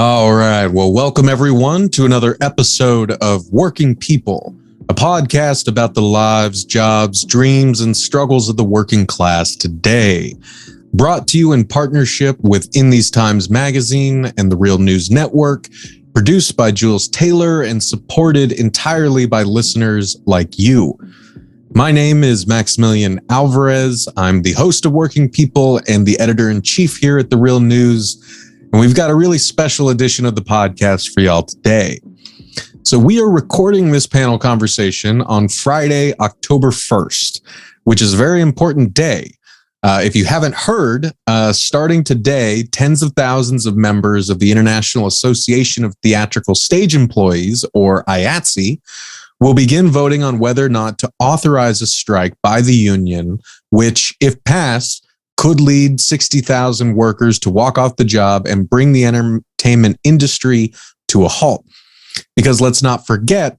All right. Well, welcome everyone to another episode of Working People, a podcast about the lives, jobs, dreams, and struggles of the working class today. Brought to you in partnership with In These Times magazine and the Real News Network, produced by Jules Taylor and supported entirely by listeners like you. My name is Maximilian Alvarez. I'm the host of Working People and the editor-in-chief here at the Real News. And we've got a really special edition of the podcast for y'all today. So we are recording this panel conversation on Friday, October 1st, which is a very important day. If you haven't heard, starting today, tens of thousands of members of the International Association of Theatrical Stage Employees, or IATSE, will begin voting on whether or not to authorize a strike by the union, which, if passed, could lead 60,000 workers to walk off the job and bring the entertainment industry to a halt. Because let's not forget,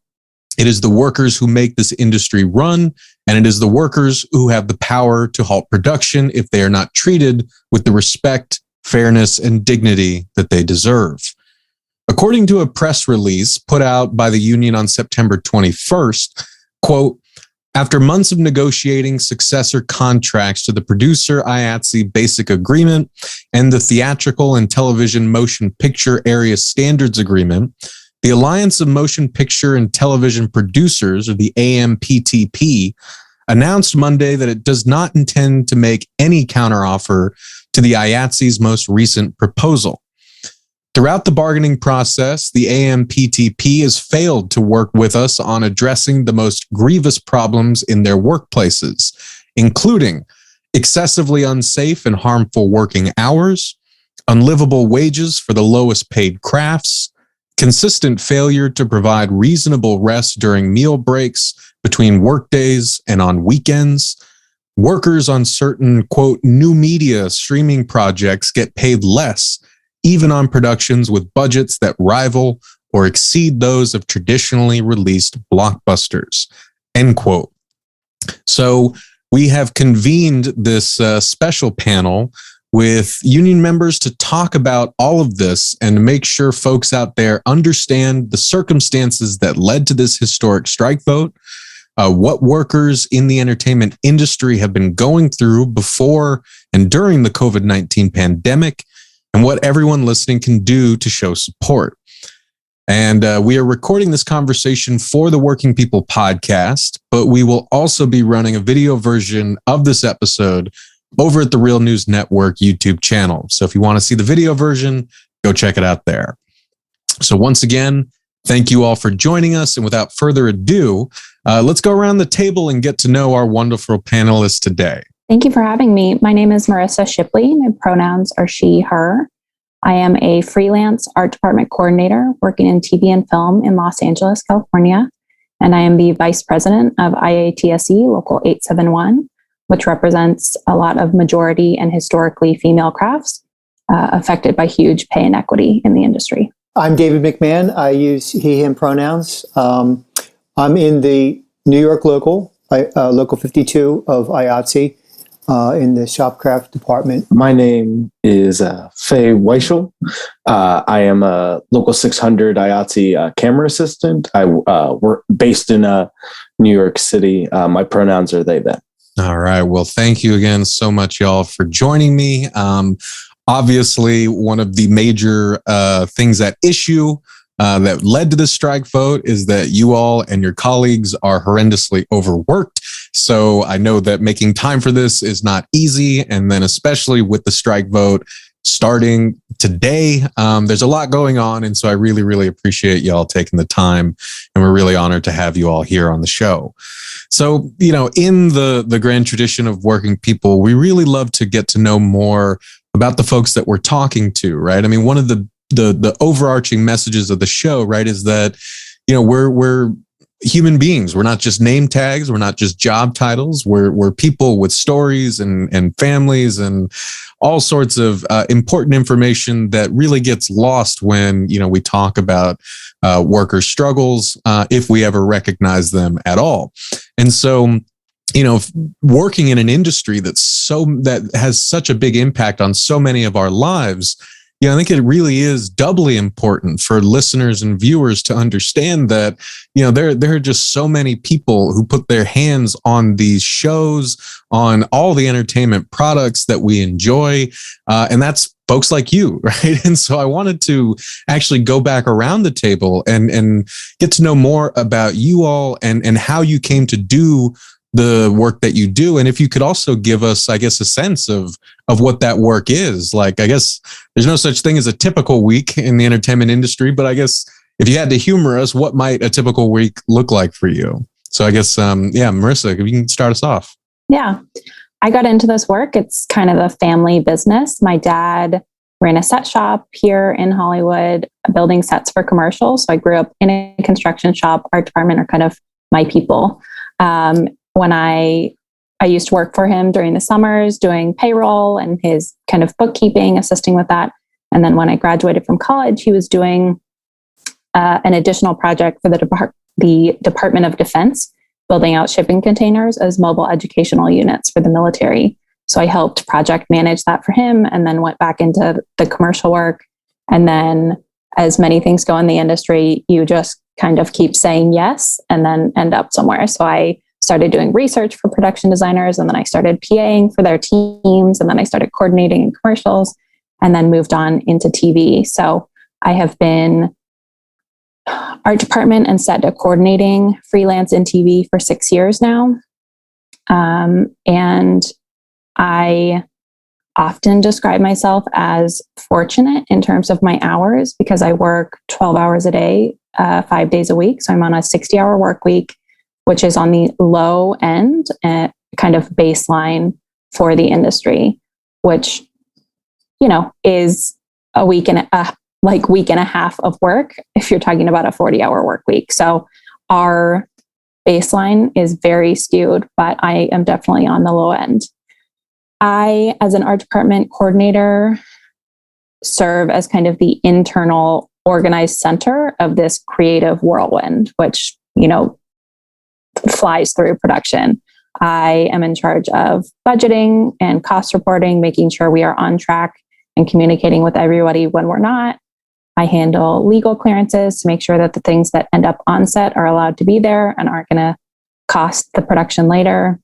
it is the workers who make this industry run, and it is the workers who have the power to halt production if they are not treated with the respect, fairness, and dignity that they deserve. According to a press release put out by the union on September 21st, quote, after months of negotiating successor contracts to the producer IATSE Basic Agreement and the Theatrical and Television Motion Picture Area Standards Agreement, the Alliance of Motion Picture and Television Producers, or the AMPTP, announced Monday that it does not intend to make any counteroffer to the IATSE's most recent proposal. Throughout the bargaining process, the AMPTP has failed to work with us on addressing the most grievous problems in their workplaces, including excessively unsafe and harmful working hours, unlivable wages for the lowest paid crafts, consistent failure to provide reasonable rest during meal breaks between workdays and on weekends. Workers on certain, quote, new media streaming projects get paid less, even on productions with budgets that rival or exceed those of traditionally released blockbusters, end quote. So we have convened this special panel with union members to talk about all of this and to make sure folks out there understand the circumstances that led to this historic strike vote, what workers in the entertainment industry have been going through before and during the COVID-19 pandemic, and what everyone listening can do to show support. And we are recording this conversation for the Working People podcast, but we will also be running a video version of this episode over at the Real News Network YouTube channel. So if you want to see the video version, go check it out there. So once again, thank you all for joining us. And without further ado, let's go around the table and get to know our wonderful panelists today. Thank you for having me. My name is Marisa Shipley. My pronouns are she, her. I am a freelance art department coordinator working in TV and film in Los Angeles, California. And I am the vice president of IATSE Local 871, which represents a lot of majority and historically female crafts affected by huge pay inequity in the industry. I'm David McMahon. I use he, him pronouns. I'm in the New York local 52 of IATSE. In the shopcraft department. My name is Faye Weichsel. I am a local 600 IATSE camera assistant. I work based in New York City. My pronouns are they, them. All right. Well, thank you again so much, y'all, for joining me. Obviously, one of the major things at issue that led to this strike vote is that you all and your colleagues are horrendously overworked. So I know that making time for this is not easy. And then especially with the strike vote starting today, there's a lot going on. And so I really, really appreciate y'all taking the time. And we're really honored to have you all here on the show. So, you know, in the grand tradition of Working People, we really love to get to know more about the folks that we're talking to, right? I mean, one of the overarching messages of the show, right, is that, you know, we're human beings. We're not just name tags. We're not just job titles. We're people with stories and families and all sorts of important information that really gets lost when, you know, we talk about worker struggles, if we ever recognize them at all. And so, you know, working in an industry that has such a big impact on so many of our lives, Yeah, I think it really is doubly important for listeners and viewers to understand that, there are just so many people who put their hands on these shows, on all the entertainment products that we enjoy. And that's folks like you, right? And so I wanted to actually go back around the table and get to know more about you all and how you came to do the work that you do. And if you could also give us, I guess, a sense of what that work is. Like, I guess there's no such thing as a typical week in the entertainment industry, but I guess if you had to humor us, what might a typical week look like for you? So I guess, Marisa, if you can start us off. Yeah. I got into this work. It's kind of a family business. My dad ran a set shop here in Hollywood, building sets for commercials. So I grew up in a construction shop. Art department are kind of my people. When I used to work for him during the summers, doing payroll and his kind of bookkeeping, assisting with that. And then when I graduated from college, he was doing an additional project for the Department of Defense, building out shipping containers as mobile educational units for the military. So I helped project manage that for him, and then went back into the commercial work. And then, as many things go in the industry, you just kind of keep saying yes and then end up somewhere. So I started doing research for production designers, and then I started PAing for their teams, and then I started coordinating in commercials, and then moved on into TV. So I have been art department and set coordinating freelance in TV for 6 years now. And I often describe myself as fortunate in terms of my hours, because I work 12 hours a day, 5 days a week. So I'm on a 60-hour work week, which is on the low end, kind of baseline for the industry, which, is a week and a half of work if you're talking about a 40-hour work week. So our baseline is very skewed, but I am definitely on the low end. I, as an art department coordinator, serve as kind of the internal organized center of this creative whirlwind, which, flies through production. I am in charge of budgeting and cost reporting, making sure we are on track and communicating with everybody when we're not. I handle legal clearances to make sure that the things that end up on set are allowed to be there and aren't going to cost the production later.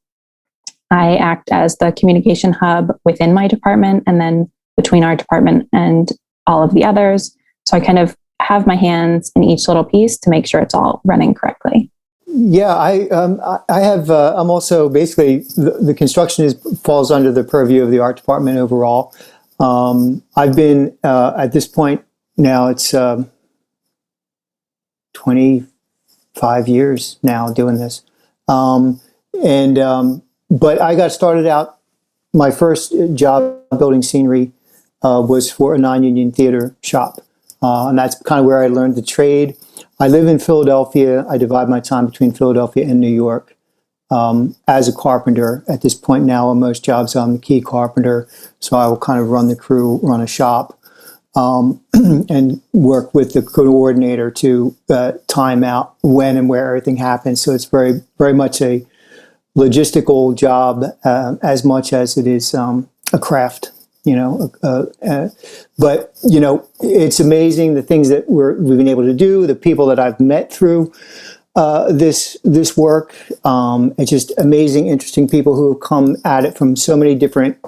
I act as the communication hub within my department and then between our department and all of the others. So I kind of have my hands in each little piece to make sure it's all running correctly. Yeah, I have. I'm also basically the construction falls under the purview of the art department overall. I've been at this point now. It's 25 years now doing this, but I got started out. My first job building scenery was for a non-union theater shop, and that's kind of where I learned the trade. I live in Philadelphia. I divide my time between Philadelphia and New York. As a carpenter, at this point now, on most jobs, I'm the key carpenter, so I will kind of run the crew, run a shop, and work with the coordinator to time out when and where everything happens. So it's very, very much a logistical job as much as it is a craft. But it's amazing the things that we've been able to do, the people that I've met through this work. It's just amazing, interesting people who have come at it from so many different,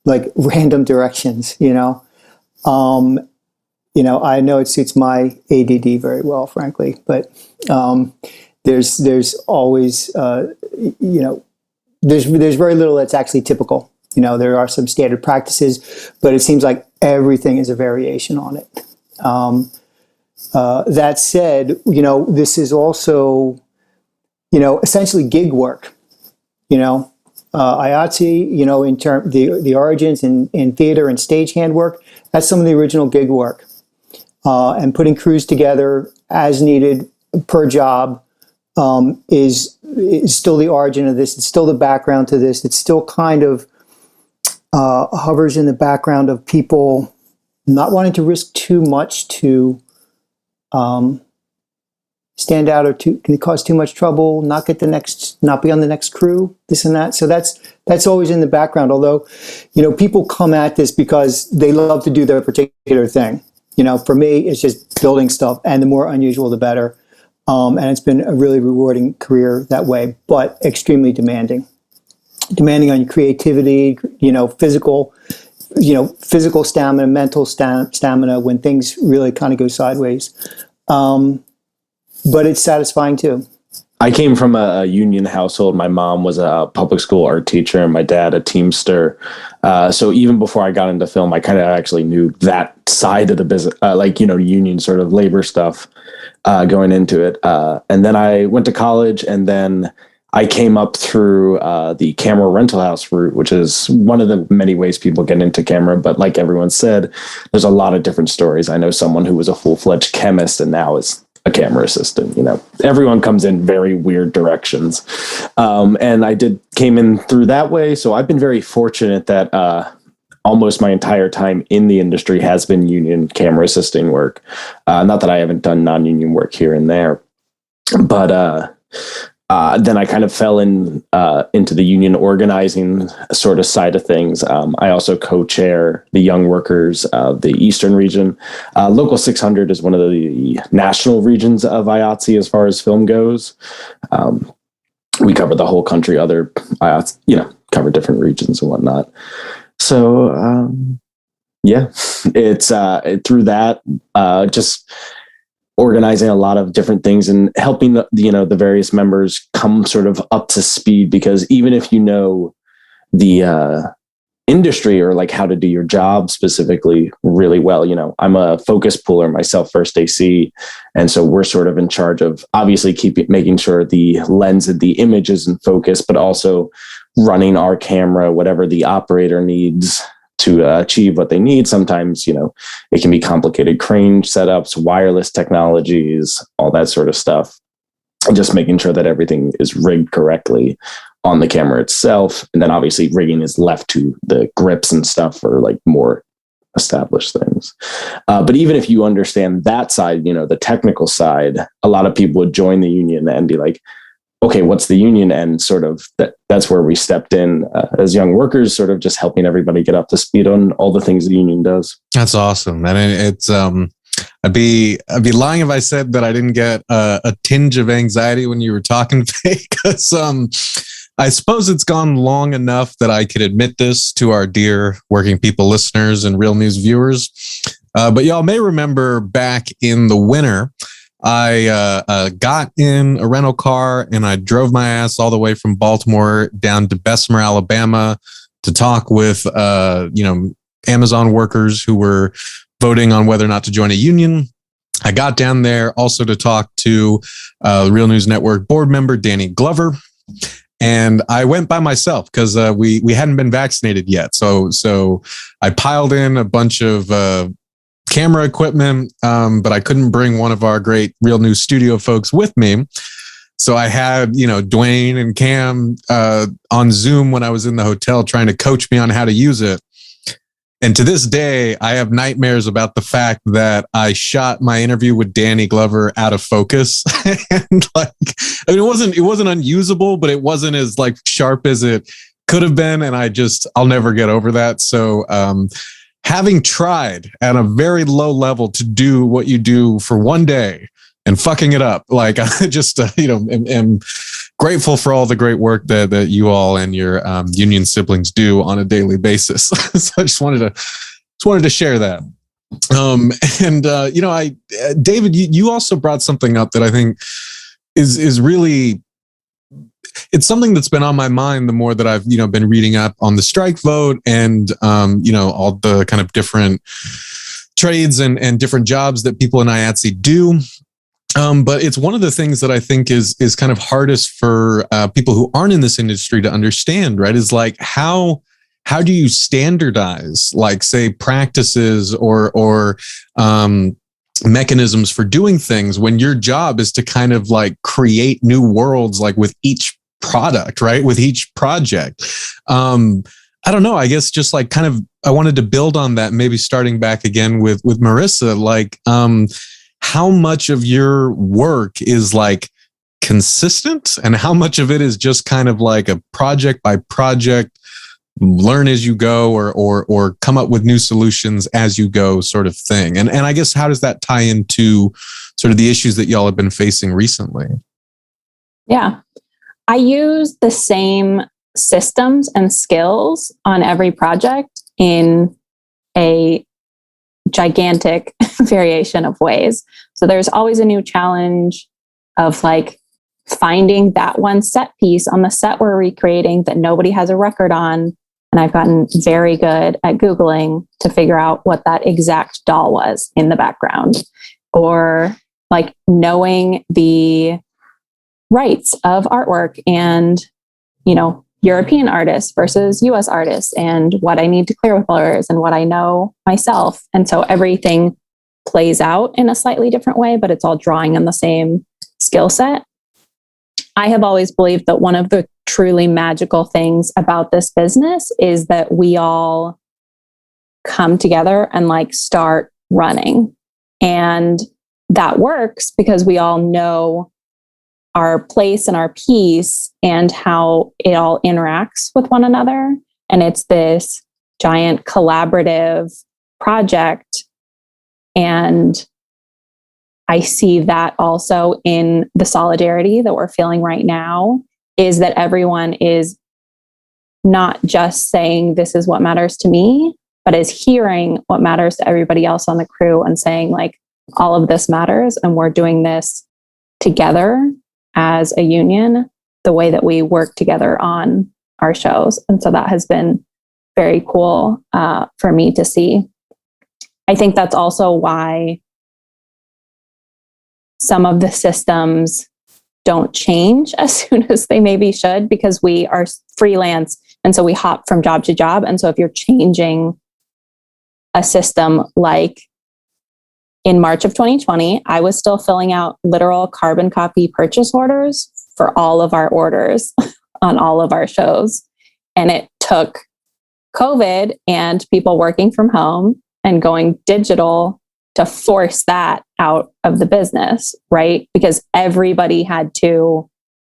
random directions. I know it suits my ADD very well, frankly, but there's always there's very little that's actually typical. There are some standard practices, but it seems like everything is a variation on it. That said, this is also, essentially gig work. IATSE, in term the origins in theater and stagehand work, that's some of the original gig work. And putting crews together as needed per job is still the origin of this. It's still the background to this. It's still kind of hovers in the background of people not wanting to risk too much to stand out, or can it cause too much trouble, not be on the next crew, this and that. So that's always in the background. Although, people come at this because they love to do their particular thing. For me, it's just building stuff, and the more unusual, the better. And it's been a really rewarding career that way, but extremely demanding on your creativity, physical stamina, mental stamina when things really kind of go sideways. But it's satisfying too. I came from a union household. My mom was a public school art teacher and my dad a Teamster. So even before I got into film, I kind of actually knew that side of the business, union sort of labor stuff going into it. And then I went to college, and then I came up through the camera rental house route, which is one of the many ways people get into camera. But like everyone said, there's a lot of different stories. I know someone who was a full-fledged chemist and now is a camera assistant. Everyone comes in very weird directions. And I came in through that way. So I've been very fortunate that almost my entire time in the industry has been union camera assisting work. Not that I haven't done non-union work here and there, but then I kind of fell into the union organizing sort of side of things. I also co-chair the young workers of the Eastern region. Local 600 is one of the national regions of IATSE as far as film goes. We cover the whole country. Other IATSE, cover different regions and whatnot. So it's through that just organizing a lot of different things and helping the various members come sort of up to speed, because even if the industry or like how to do your job specifically really well, I'm a focus puller myself, first AC, and so we're sort of in charge of obviously making sure the lens and the image is in focus, but also running our camera, whatever the operator needs to achieve what they need. Sometimes, it can be complicated crane setups, wireless technologies, all that sort of stuff. And just making sure that everything is rigged correctly on the camera itself. And then obviously rigging is left to the grips and stuff for like more established things. But even if you understand that side, the technical side, a lot of people would join the union and be like, okay, what's the union? And sort of that's where we stepped in as young workers, sort of just helping everybody get up to speed on all the things the union does. That's awesome. And it's, I'd be lying if I said that I didn't get a tinge of anxiety when you were talking, because I suppose it's gone long enough that I could admit this to our dear working people listeners and Real News viewers. But y'all may remember back in the winter, I got in a rental car and I drove my ass all the way from Baltimore down to Bessemer, Alabama, to talk with Amazon workers who were voting on whether or not to join a union. I got down there also to talk to Real News Network board member Danny Glover, and I went by myself because we hadn't been vaccinated yet. So I piled in a bunch of camera equipment, but I couldn't bring one of our great Real News studio folks with me. So I had, Dwayne and Cam on Zoom when I was in the hotel trying to coach me on how to use it. And to this day, I have nightmares about the fact that I shot my interview with Danny Glover out of focus. And it wasn't unusable, but it wasn't as like sharp as it could have been. And I'll never get over that. So, having tried at a very low level to do what you do for one day and fucking it up, like I just, am grateful for all the great work that you all and your union siblings do on a daily basis. So I just wanted to share that. David, you also brought something up that I think is really, it's something that's been on my mind the more that I've, been reading up on the strike vote and, all the kind of different trades and different jobs that people in IATSE do. But it's one of the things that I think is kind of hardest for people who aren't in this industry to understand, right? Is like, how do you standardize, like, say, practices or mechanisms for doing things when your job is to kind of like create new worlds, like with each product, right? With each project. I don't know. I guess just like I wanted to build on that, maybe starting back again with Marisa, like, how much of your work is like consistent and how much of it is just kind of like a project by project, learn as you go, or come up with new solutions as you go sort of thing. And I guess, how does that tie into sort of the issues that y'all have been facing recently? Yeah. I use the same systems and skills on every project in a gigantic variation of ways. So there's always a new challenge of like finding that one set piece on the set we're recreating that nobody has a record on. And I've gotten very good at Googling to figure out what that exact doll was in the background, or like knowing the rights of artwork and, European artists versus US artists, and what I need to clear with lawyers and what I know myself. And so everything plays out in a slightly different way, but it's all drawing on the same skill set. I have always believed that one of the truly magical things about this business is that we all come together and like start running. And that works because we all know our place and our piece and how it all interacts with one another. And it's this giant collaborative project. And I see that also in the solidarity that we're feeling right now, is that everyone is not just saying this is what matters to me, but is hearing what matters to everybody else on the crew and saying like, all of this matters and we're doing this together as a union, the way that we work together on our shows. And so that has been very cool for me to see. I think that's also why some of the systems don't change as soon as they maybe should, because we are freelance. And so we hop from job to job. And so if you're changing a system, like in March of 2020, I was still filling out literal carbon copy purchase orders for all of our orders on all of our shows. And it took COVID and people working from home and going digital to force that out of the business, right? Because everybody had to,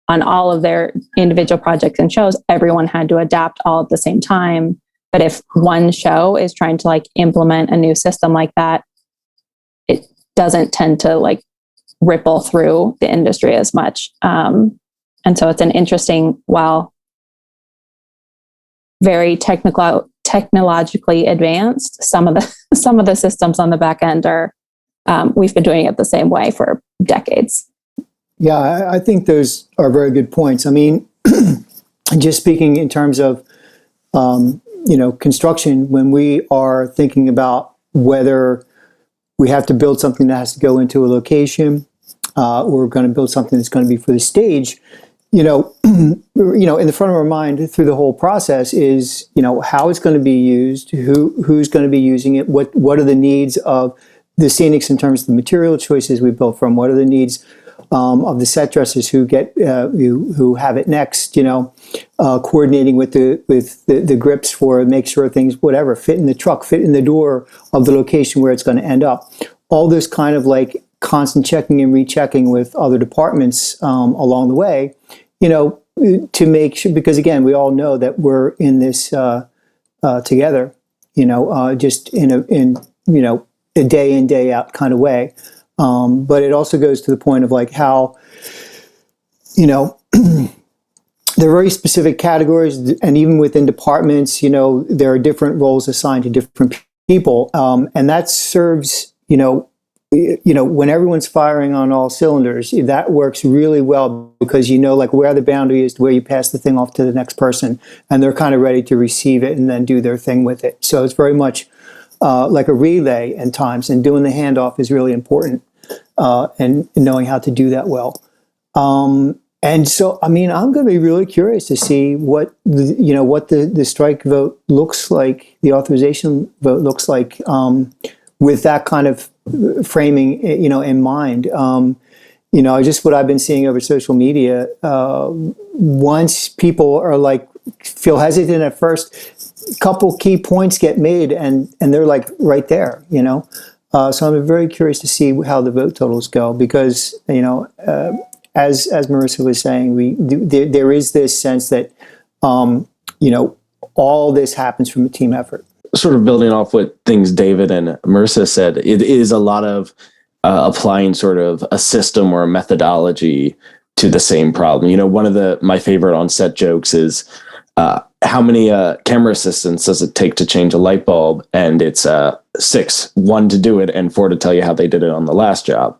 on all of their individual projects and shows, everyone had to adapt all at the same time. But if one show is trying to like implement a new system like that, it doesn't tend to like ripple through the industry as much. And so it's an interesting, while very technologically advanced, some of the systems on the back end are, we've been doing it the same way for decades. Yeah, I think those are very good points. I mean, just speaking in terms of, construction, when we are thinking about whether we have to build something that has to go into a location, or we're going to build something that's going to be for the stage, in the front of our mind through the whole process is, how it's going to be used, who's going to be using it, what are the needs of the scenics in terms of the material choices we built from, what are the needs of the set dressers who have it next, coordinating with the grips for make sure things, whatever, fit in the truck, fit in the door of the location where it's going to end up. All this kind of like constant checking and rechecking with other departments along the way, to make sure, because again, we all know that we're in this together, just in a day in, day out kind of way. But it also goes to the point of like how, there are very specific categories, and even within departments, there are different roles assigned to different people. And that serves, when everyone's firing on all cylinders, that works really well because like where the boundary is to where you pass the thing off to the next person, and they're kind of ready to receive it and then do their thing with it. So it's very much like a relay in times, and doing the handoff is really important, and knowing how to do that well. And so, I mean, I'm going to be really curious to see what the strike vote looks like, the authorization vote looks like, with that kind of framing, in mind. Just what I've been seeing over social media, once people are like, feel hesitant at first, couple key points get made and they're like right there, So I'm very curious to see how the vote totals go because, as Marisa was saying, there is this sense that, all this happens from a team effort. Sort of building off what things David and Marisa said, it is a lot of applying sort of a system or a methodology to the same problem. One of my favorite on set jokes is how many camera assistants does it take to change a light bulb? And it's 6, 1 to do it and 4 to tell you how they did it on the last job.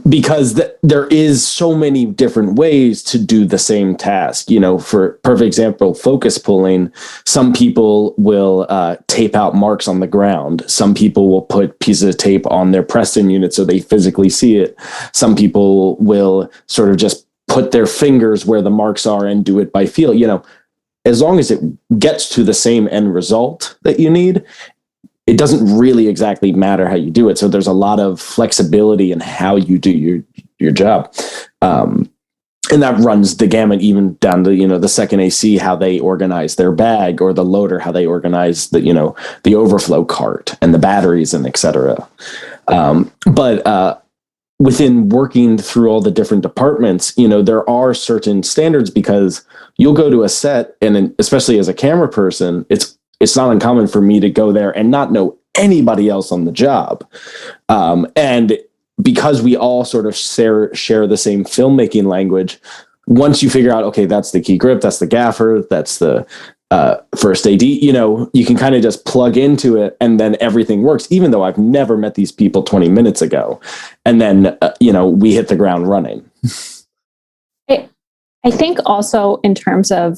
Because there is so many different ways to do the same task. For perfect example, focus pulling, some people will tape out marks on the ground. Some people will put pieces of tape on their Preston unit so they physically see it. Some people will sort of just put their fingers where the marks are and do it by feel. As long as it gets to the same end result that you need, it doesn't really exactly matter how you do it. So there's a lot of flexibility in how you do your job. And that runs the gamut even down to, the second AC, how they organize their bag, or the loader, how they organize the overflow cart and the batteries and et cetera. But within working through all the different departments, there are certain standards because you'll go to a set, and especially as a camera person, it's not uncommon for me to go there and not know anybody else on the job. And because we all sort of share the same filmmaking language, once you figure out, okay, that's the key grip, that's the gaffer, that's the first AD, you can kind of just plug into it and then everything works, even though I've never met these people 20 minutes ago. And then, we hit the ground running. I think also in terms of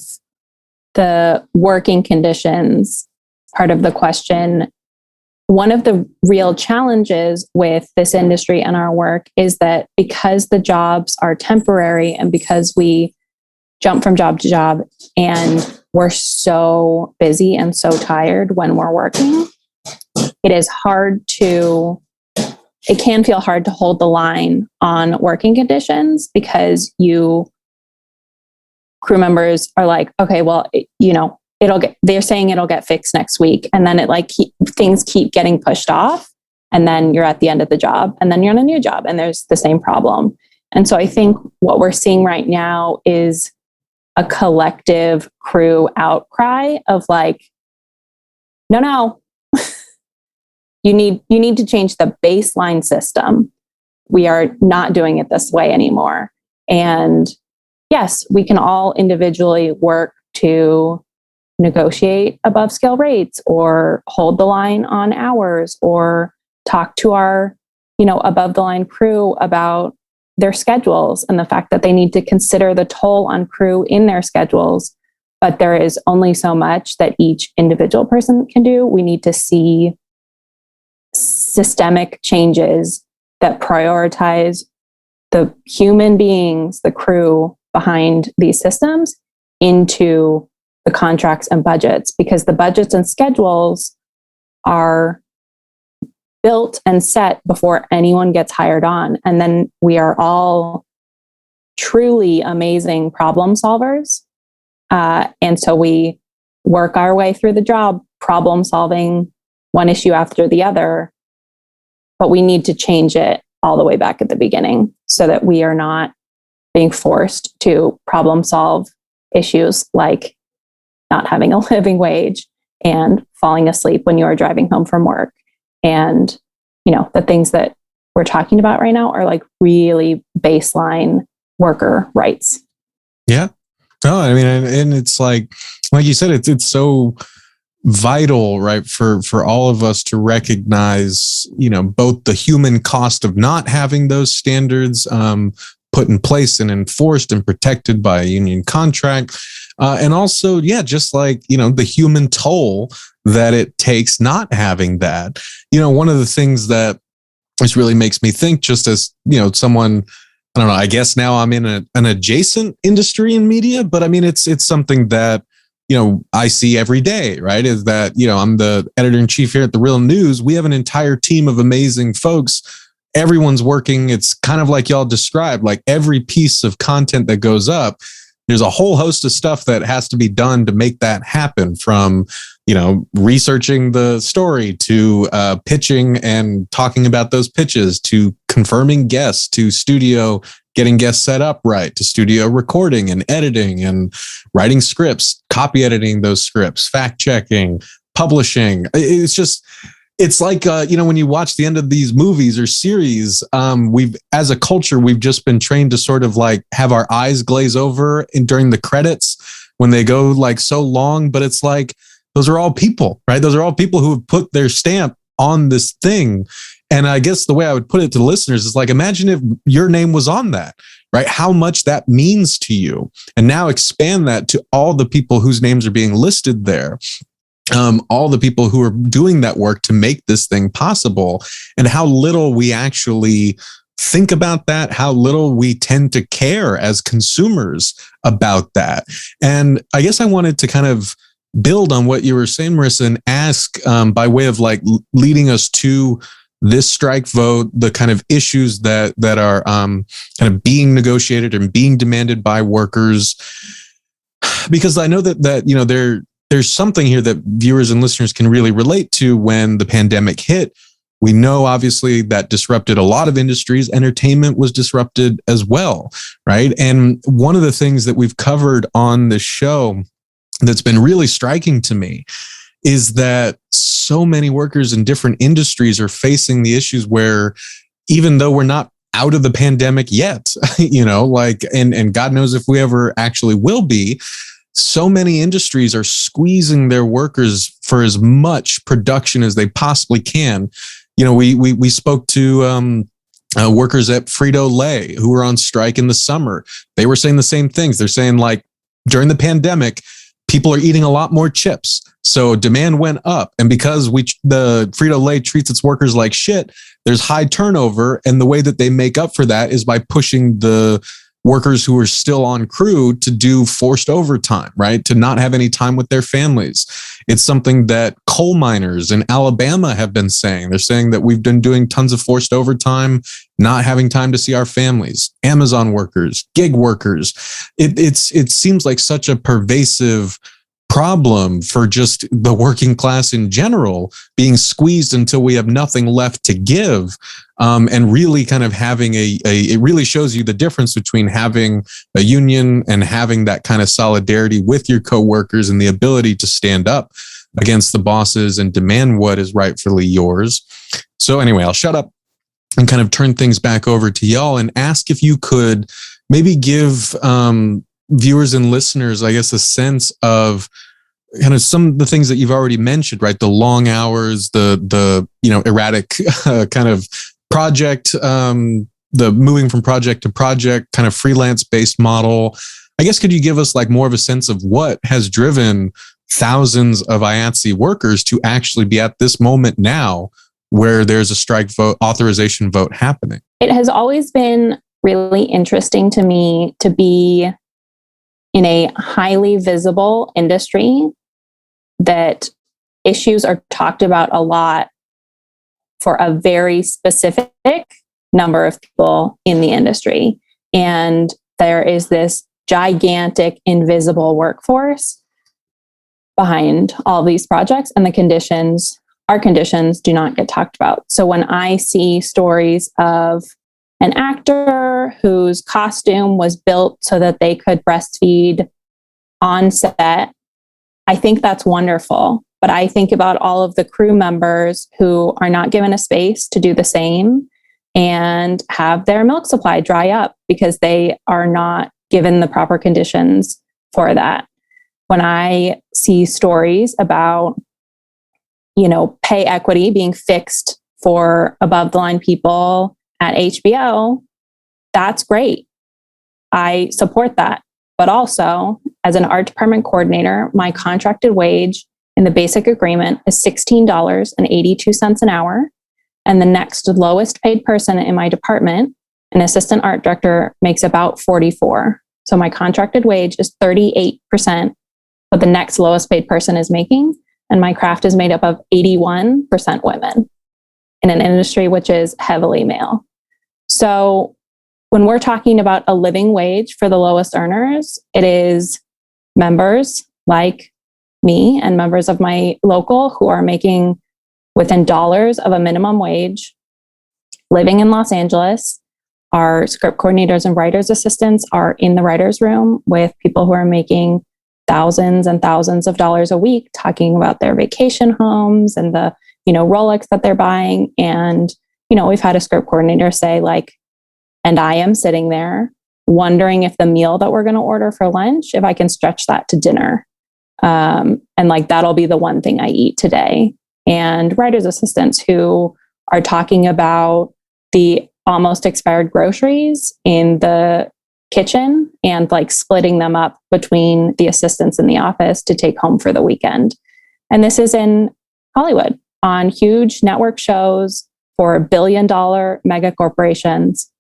the working conditions part of the question, one of the real challenges with this industry and our work is that because the jobs are temporary and because we jump from job to job and we're so busy and so tired when we're working, it can feel hard to hold the line on working conditions because crew members are like, okay, well, they're saying it'll get fixed next week. And then things keep getting pushed off. And then you're at the end of the job and then you're on a new job and there's the same problem. And so I think what we're seeing right now is a collective crew outcry of no, you need to change the baseline system. We are not doing it this way anymore. And yes, we can all individually work to negotiate above scale rates or hold the line on hours or talk to our, above the line crew about their schedules and the fact that they need to consider the toll on crew in their schedules. But there is only so much that each individual person can do. We need to see systemic changes that prioritize the human beings, the crew behind these systems into the contracts and budgets, because the budgets and schedules are built and set before anyone gets hired on. And then we are all truly amazing problem solvers. And so we work our way through the job, problem solving one issue after the other, but we need to change it all the way back at the beginning so that we are not being forced to problem solve issues like not having a living wage and falling asleep when you are driving home from work. And, the things that we're talking about right now are really baseline worker rights. Yeah. No, I mean, and it's like you said, it's so vital, right, for all of us to recognize, both the human cost of not having those standards put in place and enforced and protected by a union contract. And also, just the human toll that it takes not having that. One of the things that just really makes me think, just as, someone, I don't know, I guess now I'm in an adjacent industry in media, but I mean, it's something that, I see every day, right? Is that, I'm the editor in chief here at The Real News. We have an entire team of amazing folks. Everyone's working. It's kind of like y'all described, every piece of content that goes up there's a whole host of stuff that has to be done to make that happen, from, researching the story to pitching and talking about those pitches, to confirming guests, to studio getting guests set up right, to studio recording and editing and writing scripts, copy editing those scripts, fact checking, publishing. It's like, when you watch the end of these movies or series, as a culture, we've just been trained to sort of like have our eyes glaze over during the credits when they go like so long. But it's like, those are all people, right? Those are all people who have put their stamp on this thing. And I guess the way I would put it to the listeners is like, imagine if your name was on that, right? How much that means to you. And now expand that to all the people whose names are being listed there. All the people who are doing that work to make this thing possible, and how little we actually think about that, how little we tend to care as consumers about that. And I guess I wanted to kind of build on what you were saying, Marisa, and ask by way of like leading us to this strike vote, the kind of issues that are kind of being negotiated and being demanded by workers, because I know that there's something here that viewers and listeners can really relate to. When the pandemic hit, we know obviously that disrupted a lot of industries. Entertainment was disrupted as well, right? And one of the things that we've covered on this show that's been really striking to me is that so many workers in different industries are facing the issues where, even though we're not out of the pandemic yet, and God knows if we ever actually will be, so many industries are squeezing their workers for as much production as they possibly can. We spoke to workers at Frito-Lay who were on strike in the summer. They were saying the same things. They're saying, like, during the pandemic, people are eating a lot more chips, so demand went up. And because the Frito-Lay treats its workers like shit, there's high turnover. And the way that they make up for that is by pushing the workers who are still on crew to do forced overtime, right? To not have any time with their families. It's something that coal miners in Alabama have been saying. They're saying that we've been doing tons of forced overtime, not having time to see our families. Amazon workers, gig workers. It seems like such a pervasive problem for just the working class in general, being squeezed until we have nothing left to give. And really kind of having it really shows you the difference between having a union and having that kind of solidarity with your coworkers and the ability to stand up against the bosses and demand what is rightfully yours. So anyway, I'll shut up and kind of turn things back over to y'all and ask if you could maybe give viewers and listeners, I guess, a sense of kind of some of the things that you've already mentioned, right? The long hours, the erratic kind of project, the moving from project to project, kind of freelance based model. I guess, could you give us like more of a sense of what has driven thousands of IATSE workers to actually be at this moment now where there's a strike vote, authorization vote happening? It has always been really interesting to me to be in a highly visible industry that issues are talked about a lot for a very specific number of people in the industry. And there is this gigantic invisible workforce behind all of these projects, and our conditions do not get talked about. So when I see stories of an actor whose costume was built so that they could breastfeed on set, I think that's wonderful. But I think about all of the crew members who are not given a space to do the same and have their milk supply dry up because they are not given the proper conditions for that. When I see stories about, pay equity being fixed for above the line people at HBO, that's great. I support that. But also, as an art department coordinator, my contracted wage in the basic agreement is $16.82 an hour. And the next lowest paid person in my department, an assistant art director, makes about $44. So my contracted wage is 38% what the next lowest paid person is making. And my craft is made up of 81% women in an industry which is heavily male. So when we're talking about a living wage for the lowest earners, it is members like me and members of my local who are making within dollars of a minimum wage, living in Los Angeles. Our script coordinators and writers assistants are in the writer's room with people who are making thousands and thousands of dollars a week, talking about their vacation homes and the, Rolex that they're buying. And, we've had a script coordinator say like, and I am sitting there wondering if the meal that we're going to order for lunch, if I can stretch that to dinner. And like, that'll be the one thing I eat today. And writer's assistants who are talking about the almost expired groceries in the kitchen and like splitting them up between the assistants in the office to take home for the weekend. And this is in Hollywood on huge network shows for billion-dollar mega corporations.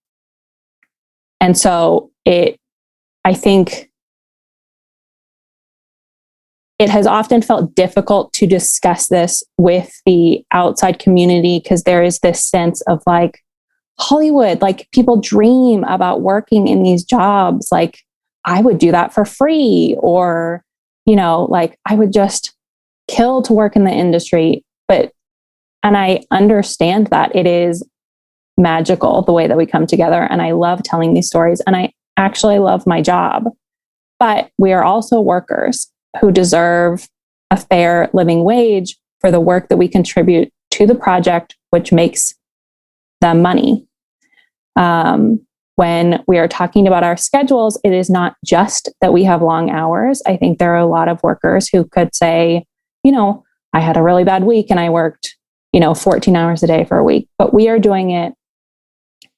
And so I think it has often felt difficult to discuss this with the outside community because there is this sense of like Hollywood, like people dream about working in these jobs. Like I would do that for free, or, like I would just kill to work in the industry. And I understand that it is magical the way that we come together. And I love telling these stories. And I actually love my job. But we are also workers who deserve a fair living wage for the work that we contribute to the project, which makes them money. When we are talking about our schedules, it is not just that we have long hours. I think there are a lot of workers who could say, I had a really bad week and I worked, 14 hours a day for a week, but we are doing it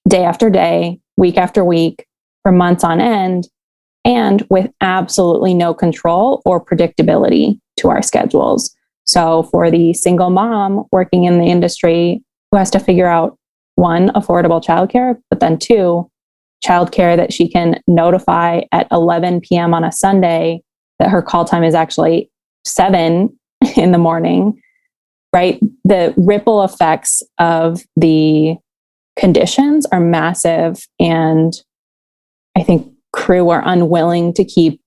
day after day, week after week, for months on end, and with absolutely no control or predictability to our schedules. So for the single mom working in the industry who has to figure out, one, affordable childcare, but then two, childcare that she can notify at 11 p.m. on a Sunday that her call time is actually 7 in the morning, right? The ripple effects of the conditions are massive. And I think crew are unwilling to keep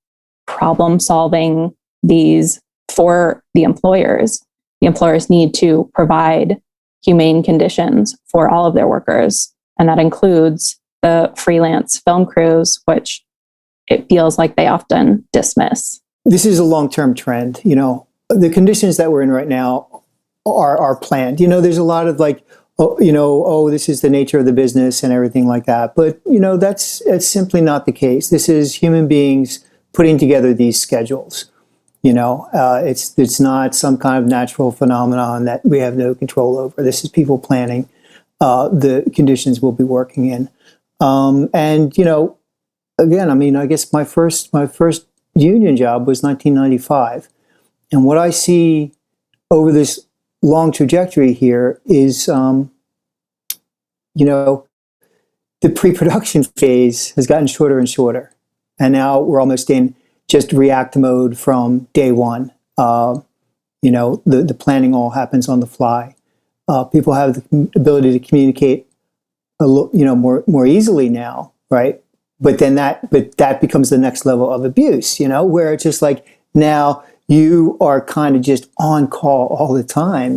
problem solving these for the employers. The employers need to provide humane conditions for all of their workers. And that includes the freelance film crews, which it feels like they often dismiss. This is a long-term trend. The conditions that we're in right now are planned. There's a lot of like, this is the nature of the business and everything like that. But, that's simply not the case. This is human beings putting together these schedules. It's not some kind of natural phenomenon that we have no control over. This is people planning the conditions we'll be working in. Again, I guess my first union job was 1995. And what I see over this long trajectory here is, the pre-production phase has gotten shorter and shorter. And now we're almost in just react mode from day one. The planning all happens on the fly. People have the ability to communicate more easily now, right? But that becomes the next level of abuse, where it's just like now you are kind of just on call all the time,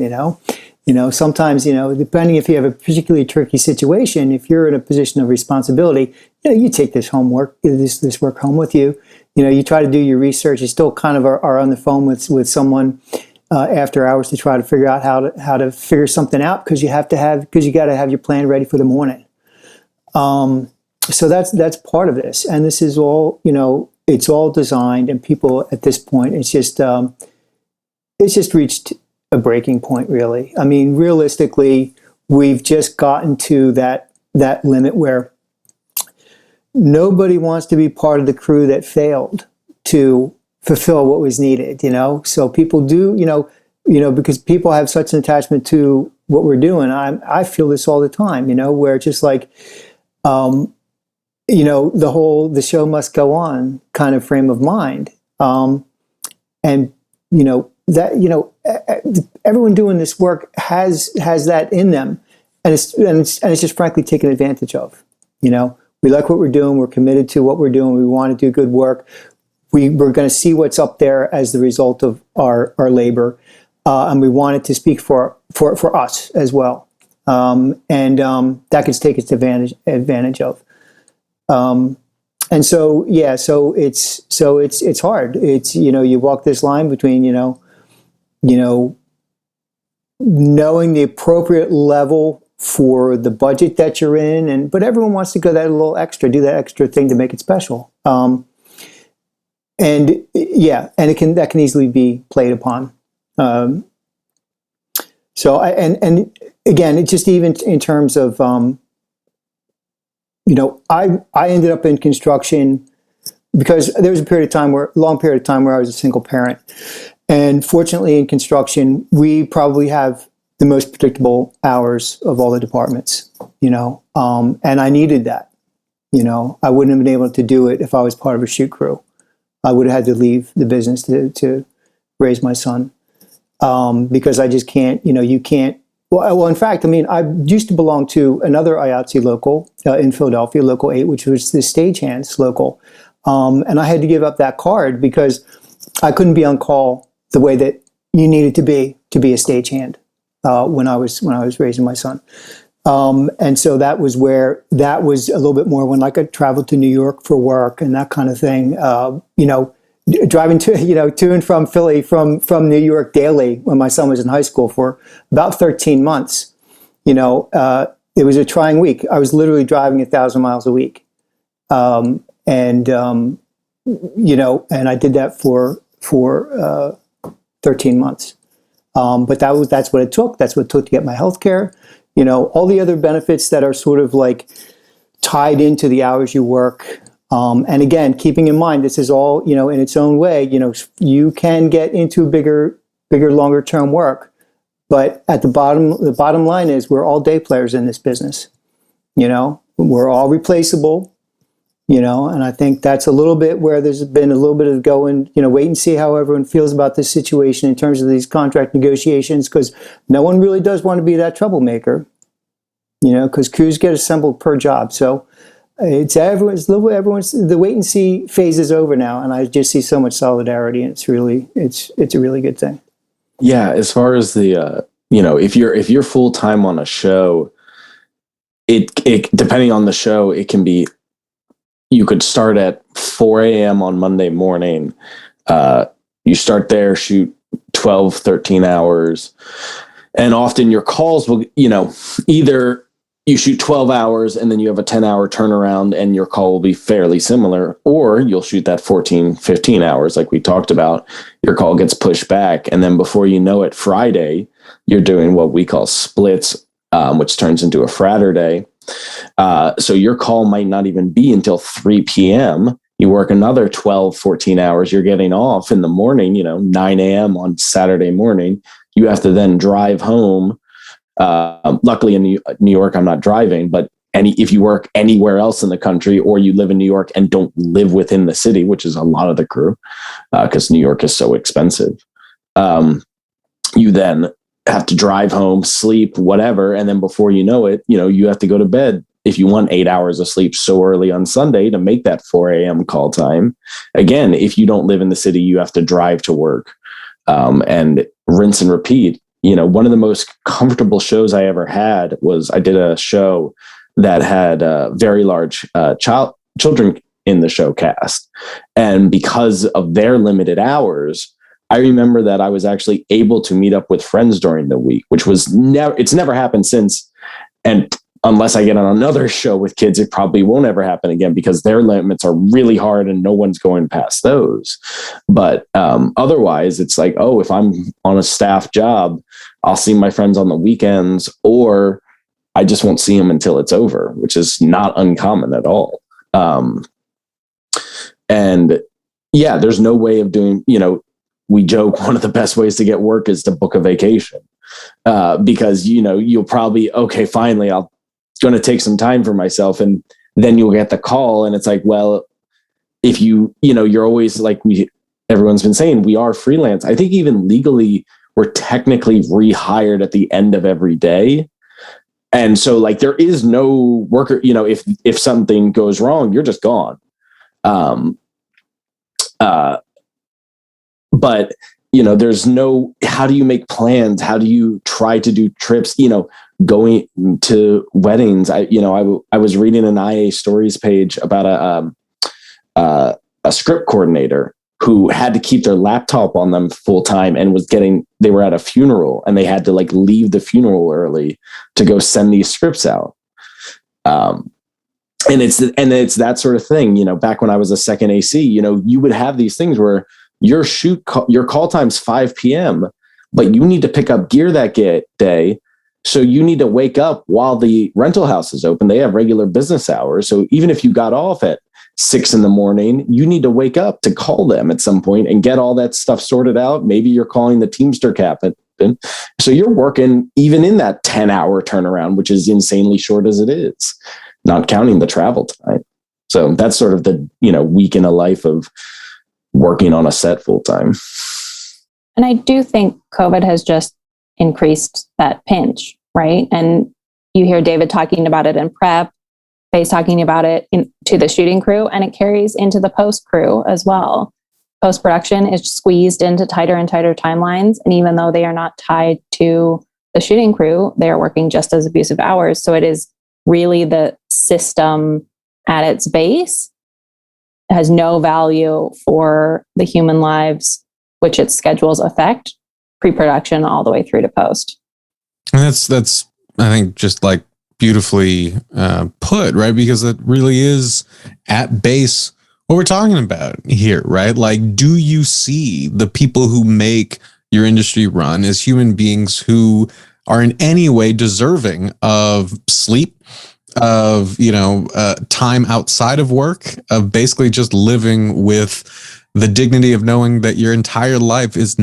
sometimes, depending if you have a particularly tricky situation, if you're in a position of responsibility, you take this work home with you. You try to do your research. You still kind of are on the phone with someone after hours to try to figure out how to figure something out because you got to have your plan ready for the morning. So that's part of this, and this is all it's all designed, and people at this point it's just reached a breaking point, really. Realistically, we've just gotten to that limit where nobody wants to be part of the crew that failed to fulfill what was needed, So people do, because people have such an attachment to what we're doing. I feel this all the time, where it's just like, the show must go on kind of frame of mind. Everyone doing this work has that in them, and it's just frankly taken advantage of. We like what we're doing. We're committed to what we're doing. We want to do good work. We're going to see what's up there as the result of our labor. And we want it to speak for us as well. That gets taken advantage of. And so, yeah, so it's hard. It's, you walk this line between, knowing the appropriate level for the budget that you're in, but everyone wants to go that little extra, do that extra thing to make it special. And that can easily be played upon. So again, it just even in terms of, I ended up in construction because there was a long period of time where I was a single parent. And fortunately in construction, we probably have the most predictable hours of all the departments, and I needed that. I wouldn't have been able to do it if I was part of a shoot crew. I would have had to leave the business to raise my son. Because I just can't, you can't. Well, in fact, I used to belong to another IATSE local in Philadelphia, Local 8, which was the stagehands local. And I had to give up that card because I couldn't be on call the way that you needed to be a stagehand when I was raising my son. And so that was a little bit more when I traveled to New York for work and that kind of thing. Driving to and from Philly from New York daily when my son was in high school for about 13 months. It was a trying week. I was literally driving 1,000 miles a week. And I did that for 13 months. But that's what it took. That's what it took to get my health care. All the other benefits that are sort of like tied into the hours you work. And again, keeping in mind, this is all, in its own way, you can get into bigger, longer term work. But at the bottom line is we're all day players in this business. We're all replaceable, and I think that's a little bit where there's been a little bit of going, wait and see how everyone feels about this situation in terms of these contract negotiations, because no one really does want to be that troublemaker, because crews get assembled per job. So the wait and see phase is over now, and I just see so much solidarity, and it's a really good thing. Yeah, as far as the if you're full time on a show, it depending on the show, it can be, you could start at 4 a.m. on Monday morning. You start there, shoot 12, 13 hours, and often your calls will, either you shoot 12 hours and then you have a 10-hour turnaround and your call will be fairly similar, or you'll shoot that 14, 15 hours like we talked about. Your call gets pushed back, and then before you know it, Friday, you're doing what we call splits, which turns into a Fraturday. So your call might not even be until 3 p.m. You work another 12, 14 hours. You're getting off in the morning, 9 a.m. on Saturday morning. You have to then drive home. Luckily in New York, I'm not driving, but if you work anywhere else in the country, or you live in New York and don't live within the city, which is a lot of the crew, because New York is so expensive, you then have to drive home, sleep, whatever. And then before you know it, you have to go to bed if you want 8 hours of sleep so early on Sunday to make that 4 a.m. call time. Again, if you don't live in the city, you have to drive to work, and rinse and repeat. One of the most comfortable shows I ever had was I did a show that had very large children in the show cast. And because of their limited hours, I remember that I was actually able to meet up with friends during the week, which was it's never happened since. And unless I get on another show with kids, it probably won't ever happen again, because their limits are really hard and no one's going past those. But otherwise, it's like, if I'm on a staff job, I'll see my friends on the weekends, or I just won't see them until it's over, which is not uncommon at all. And yeah, there's no way of doing, we joke one of the best ways to get work is to book a vacation, because, you'll probably, okay, finally, I'll going to take some time for myself. And then you'll get the call. And it's like, well, if you're always like everyone's been saying, we are freelance. I think even legally, we're technically rehired at the end of every day. And so like there is no worker, if something goes wrong, you're just gone. But there's no, how do you make plans? How do you try to do trips, going to weddings? I was reading an IA stories page about a script coordinator who had to keep their laptop on them full time and they were at a funeral and they had to like leave the funeral early to go send these scripts out. And it's that sort of thing, back when I was a second AC, you would have these things where your call time's 5 p.m., but you need to pick up gear that day. So you need to wake up while the rental house is open. They have regular business hours. So even if you got off at 6 a.m, you need to wake up to call them at some point and get all that stuff sorted out. Maybe you're calling the Teamster captain. So you're working even in that 10-hour turnaround, which is insanely short as it is, not counting the travel time. So that's sort of the, week in a life of working on a set full time. And I do think COVID has just increased that pinch, right? And you hear David talking about it in prep, Faye's talking about it to the shooting crew, and it carries into the post crew as well. Post-production is squeezed into tighter and tighter timelines. And even though they are not tied to the shooting crew, they are working just as abusive hours. So it is really the system at its base. It has no value for the human lives, which its schedules affect, pre-production all the way through to post. And that's I think just like beautifully put, right? Because it really is at base what we're talking about here, right? Like, do you see the people who make your industry run as human beings who are in any way deserving of sleep, of, time outside of work, of basically just living with the dignity of knowing that your entire life does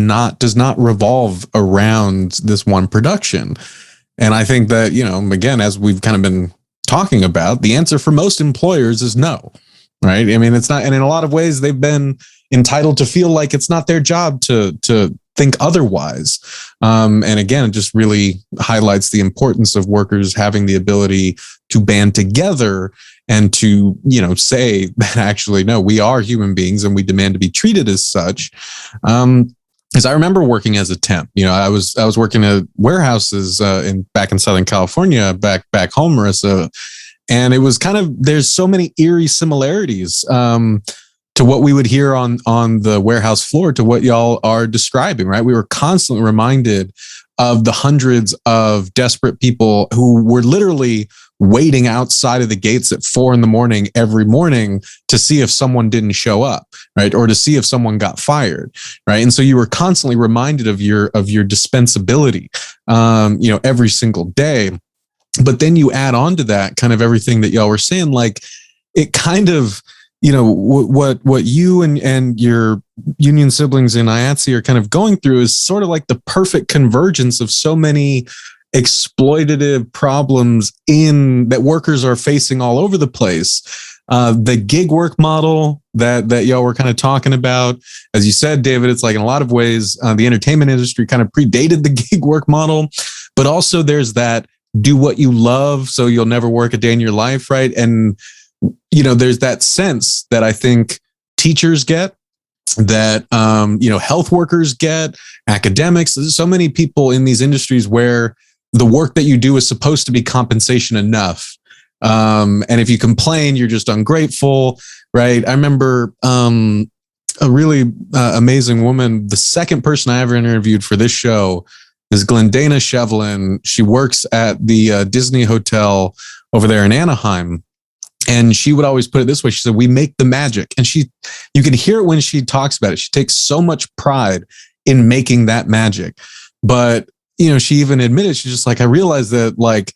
not revolve around this one production? And I think that, again, as we've kind of been talking about, the answer for most employers is no, right? I mean, it's not, and in a lot of ways, they've been entitled to feel like it's not their job to think otherwise. And again, it just really highlights the importance of workers having the ability to band together and to, say that actually, no, we are human beings and we demand to be treated as such. Because I remember working as a temp. I was working at warehouses back in Southern California, back home, Marisa, and it was kind of, there's so many eerie similarities to what we would hear on the warehouse floor to what y'all are describing, right? We were constantly reminded of the hundreds of desperate people who were literally waiting outside of the gates at 4 a.m. every morning to see if someone didn't show up, right? Or to see if someone got fired, right? And so you were constantly reminded of your dispensability, every single day. But then you add on to that kind of everything that y'all were saying, like it kind of, what you and your union siblings in IATSE are kind of going through is sort of like the perfect convergence of so many exploitative problems that workers are facing all over the place. The gig work model that y'all were kind of talking about, as you said, David, it's like in a lot of ways, the entertainment industry kind of predated the gig work model, but also there's that do what you love so you'll never work a day in your life, right? And, there's that sense that I think teachers get, that, health workers get, academics, there's so many people in these industries where the work that you do is supposed to be compensation enough. And if you complain, you're just ungrateful, right? I remember a really amazing woman. The second person I ever interviewed for this show is Glendana Shevlin. She works at the Disney Hotel over there in Anaheim. And she would always put it this way. She said, we make the magic. And you can hear it when she talks about it. She takes so much pride in making that magic. But, she even admitted, she's just like, I realized that like,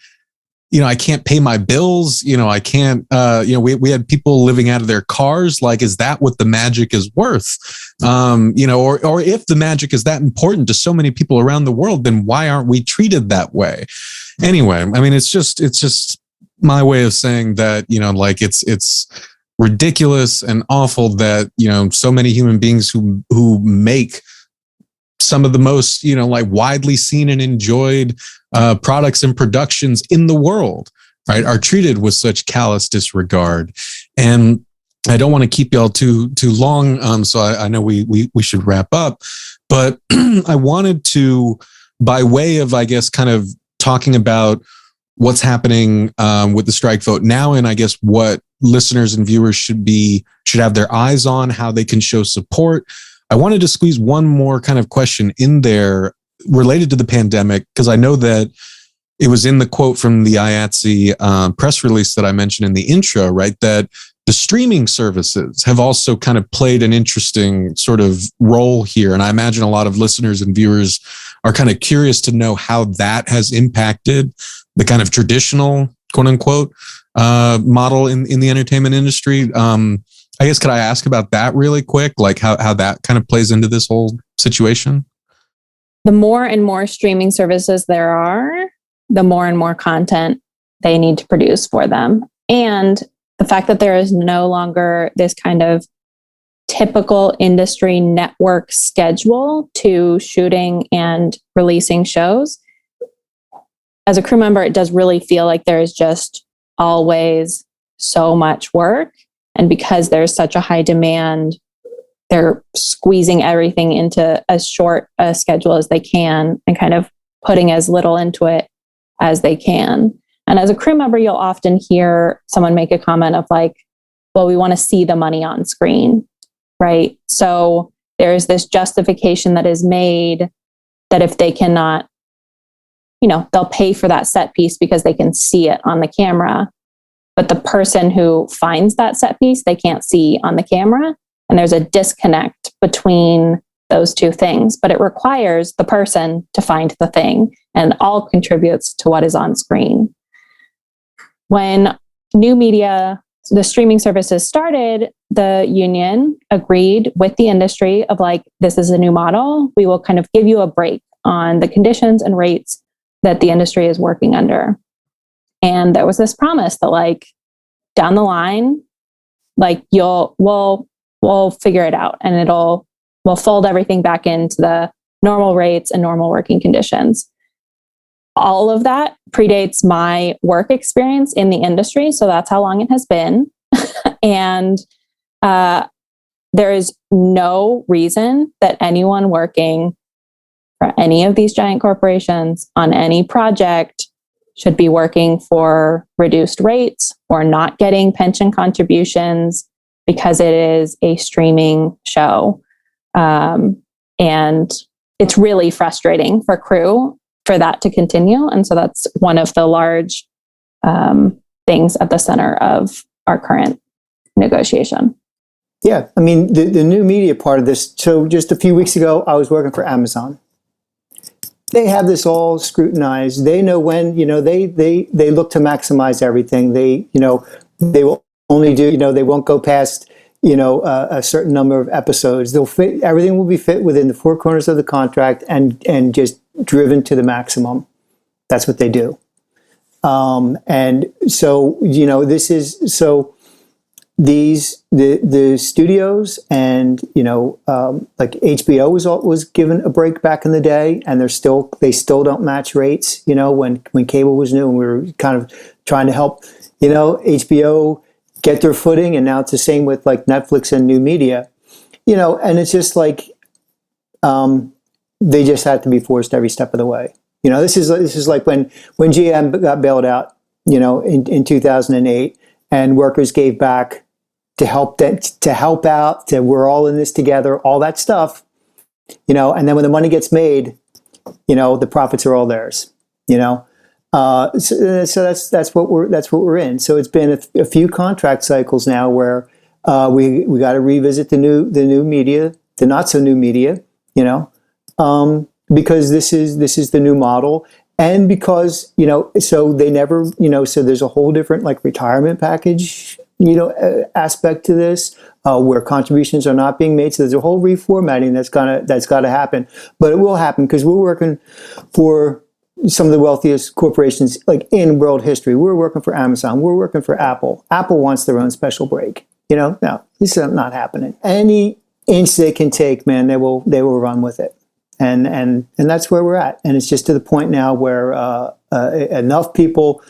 I can't pay my bills. I can't, we had people living out of their cars. Like, is that what the magic is worth? Or if the magic is that important to so many people around the world, then why aren't we treated that way? Anyway, I mean, it's just my way of saying that, like it's ridiculous and awful that, so many human beings who make some of the most, like widely seen and enjoyed products and productions in the world, right, are treated with such callous disregard. And I don't want to keep y'all too long, so I know we should wrap up. But I wanted to, by way of, I guess, kind of talking about what's happening with the strike vote now, and I guess what listeners and viewers should have their eyes on, how they can show support. I wanted to squeeze one more kind of question in there related to the pandemic, because I know that it was in the quote from the IATSE press release that I mentioned in the intro, right, that the streaming services have also kind of played an interesting sort of role here. And I imagine a lot of listeners and viewers are kind of curious to know how that has impacted the kind of traditional, quote unquote, model in the entertainment industry. I guess, could I ask about that really quick? Like how that kind of plays into this whole situation? The more and more streaming services there are, the more and more content they need to produce for them. And the fact that there is no longer this kind of typical industry network schedule to shooting and releasing shows, as a crew member, it does really feel like there is just always so much work. And because there's such a high demand, they're squeezing everything into as short a schedule as they can and kind of putting as little into it as they can. And as a crew member, you'll often hear someone make a comment of like, well, we want to see the money on screen, right? So there's this justification that is made that if they cannot, they'll pay for that set piece because they can see it on the camera. But the person who finds that set piece, they can't see on the camera. And there's a disconnect between those two things. But it requires the person to find the thing, and all contributes to what is on screen. When new media, the streaming services started, the union agreed with the industry of like, this is a new model. We will kind of give you a break on the conditions and rates that the industry is working under. And there was this promise that like down the line, like we'll figure it out, and we'll fold everything back into the normal rates and normal working conditions. All of that predates my work experience in the industry. So that's how long it has been. And there is no reason that anyone working for any of these giant corporations on any project should be working for reduced rates or not getting pension contributions because it is a streaming show. And it's really frustrating for crew for that to continue. And so that's one of the large things at the center of our current negotiation. Yeah, I mean, the new media part of this. So just a few weeks ago, I was working for Amazon. They have this all scrutinized. They know when, they look to maximize everything. They will only do, they won't go past, a certain number of episodes. They'll fit, everything will be fit within the four corners of the contract and just driven to the maximum. That's what they do. And so, this is, so the studios and, like HBO was given a break back in the day, and they still don't match rates, when cable was new, and we were kind of trying to help, HBO get their footing. And now it's the same with like Netflix and new media, and it's just like, they just had to be forced every step of the way. This is like when GM got bailed out, in 2008, and workers gave back to help out, to we're all in this together, all that stuff, and then when the money gets made, the profits are all theirs, so that's what we're in. So it's been a few contract cycles now where we got to revisit the new media, the not so new media, because this is the new model. And because, so they never, so there's a whole different like retirement package, aspect to this, where contributions are not being made. So there's a whole reformatting that's got to happen, but it will happen because we're working for some of the wealthiest corporations like in world history. We're working for Amazon. We're working for Apple. Apple wants their own special break. No, this is not happening. Any inch they can take, man, they will run with it. and that's where we're at. And it's just to the point now where enough people,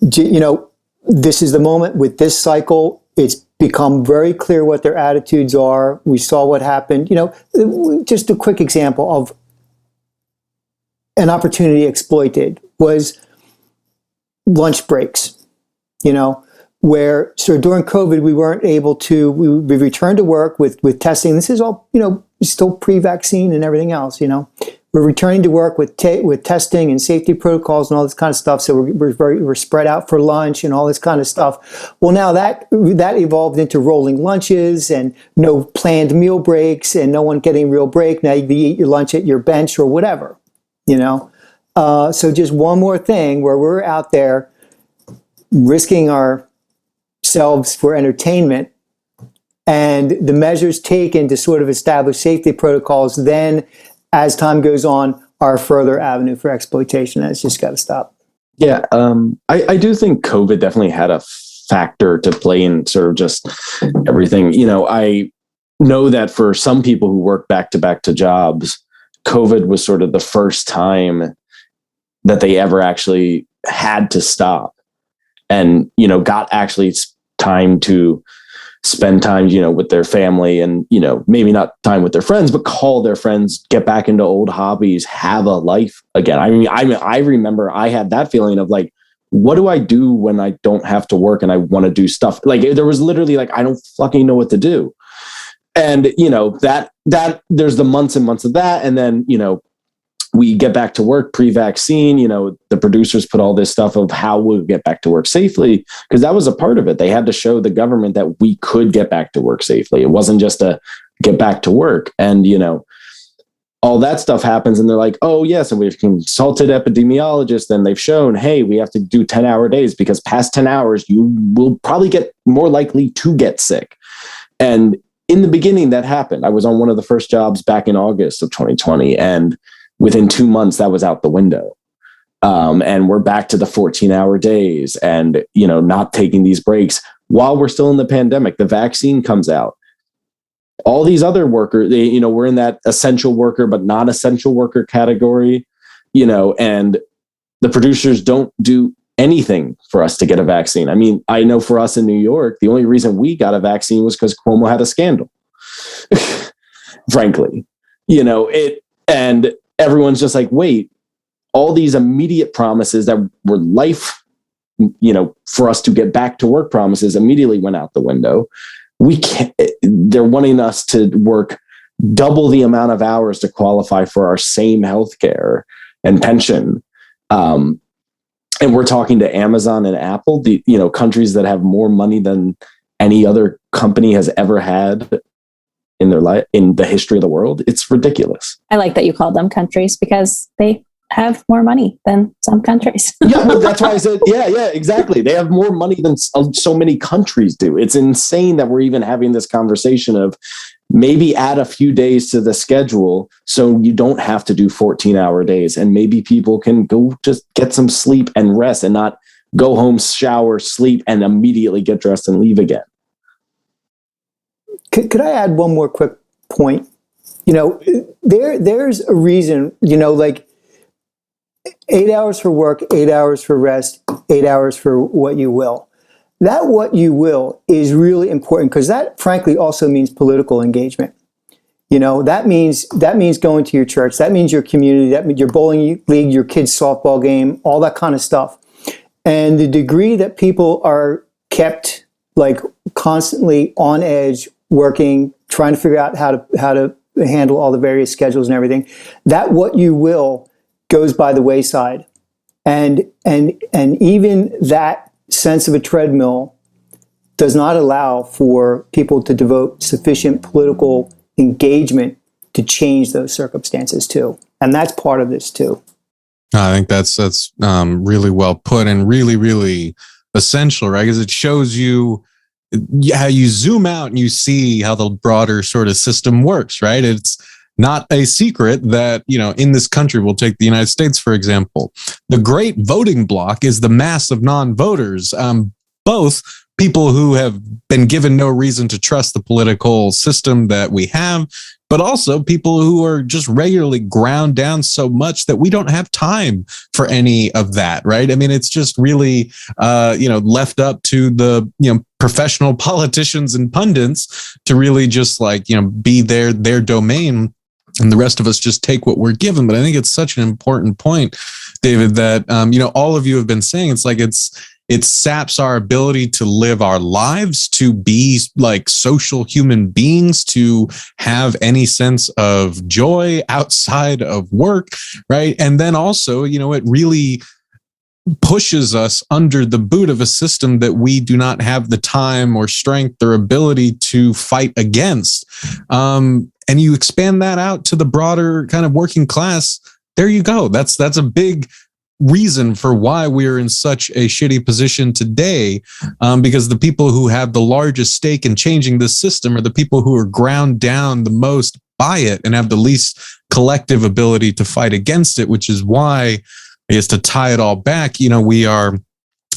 this is the moment with this cycle. It's become very clear what their attitudes are. We saw what happened. Just a quick example of an opportunity exploited was lunch breaks. Where so during COVID we weren't able to. We returned to work with testing. This is all still pre-vaccine and everything else. We're returning to work with testing and safety protocols and all this kind of stuff. So we're spread out for lunch and all this kind of stuff. Well, now that evolved into rolling lunches and no planned meal breaks and no one getting real break. Now you eat your lunch at your bench or whatever. So just one more thing where we're out there risking ourselves for entertainment, and the measures taken to sort of establish safety protocols then, as time goes on, are a further avenue for exploitation. And it's just got to stop. Yeah, I do think COVID definitely had a factor to play in sort of just everything. I know that for some people who work back to jobs, COVID was sort of the first time that they ever actually had to stop and, got actually time to spend time, with their family and, maybe not time with their friends, but call their friends, get back into old hobbies, have a life again. I remember I had that feeling of like, what do I do when I don't have to work and I want to do stuff? Like there was literally like, I don't fucking know what to do. And, that there's the months and months of that. And then, we get back to work pre-vaccine, the producers put all this stuff of how we'll get back to work safely, because that was a part of it. They had to show the government that we could get back to work safely. It wasn't just a get back to work. And, all that stuff happens and they're like, oh yes. And we've consulted epidemiologists and they've shown, hey, we have to do 10-hour days because past 10 hours, you will probably get more likely to get sick. And in the beginning that happened. I was on one of the first jobs back in August of 2020. And within 2 months, that was out the window. And we're back to the 14-hour days and, not taking these breaks while we're still in the pandemic. The vaccine comes out. All these other workers, we're in that essential worker, but not essential worker category, and the producers don't do anything for us to get a vaccine. I mean, I know for us in New York, the only reason we got a vaccine was because Cuomo had a scandal, frankly, and everyone's just like, wait, all these immediate promises that were life, for us to get back to work promises immediately went out the window. We can't, they're wanting us to work double the amount of hours to qualify for our same healthcare and pension. And we're talking to Amazon and Apple, the, countries that have more money than any other company has ever had in their life, in the history of the world. It's ridiculous. I like that you called them countries because they have more money than some countries. Yeah, well, that's why I said, yeah, exactly. They have more money than so many countries do. It's insane that we're even having this conversation of maybe add a few days to the schedule so you don't have to do 14-hour days. And maybe people can go just get some sleep and rest and not go home, shower, sleep, and immediately get dressed and leave again. Could I add one more quick point? There's a reason, like 8 hours for work, 8 hours for rest, 8 hours for what you will. That what you will is really important because that frankly also means political engagement. That means going to your church. That means your community. That means your bowling league, your kids' softball game, all that kind of stuff. And the degree that people are kept like constantly on edge, working, trying to figure out how to handle all the various schedules and everything, that what you will goes by the wayside. And even that sense of a treadmill does not allow for people to devote sufficient political engagement to change those circumstances too. And that's part of this too. I think that's really well put and really, really essential, right? Because it shows you how you zoom out and you see how the broader sort of system works, right? It's not a secret that, in this country, we'll take the United States, for example, the great voting bloc is the mass of non-voters. both people who have been given no reason to trust the political system that we have, but also people who are just regularly ground down so much that we don't have time for any of that, right? I mean, it's just really, left up to the, professional politicians and pundits to really just be their domain. And the rest of us just take what we're given. But I think it's such an important point, David, that, all of you have been saying, it saps our ability to live our lives, to be like social human beings, to have any sense of joy outside of work, right? And then also, it really pushes us under the boot of a system that we do not have the time or strength or ability to fight against. And you expand that out to the broader kind of working class. There you go. That's a big reason for why we're in such a shitty position today, because the people who have the largest stake in changing this system are the people who are ground down the most by it and have the least collective ability to fight against it, which is why, I guess, to tie it all back, we are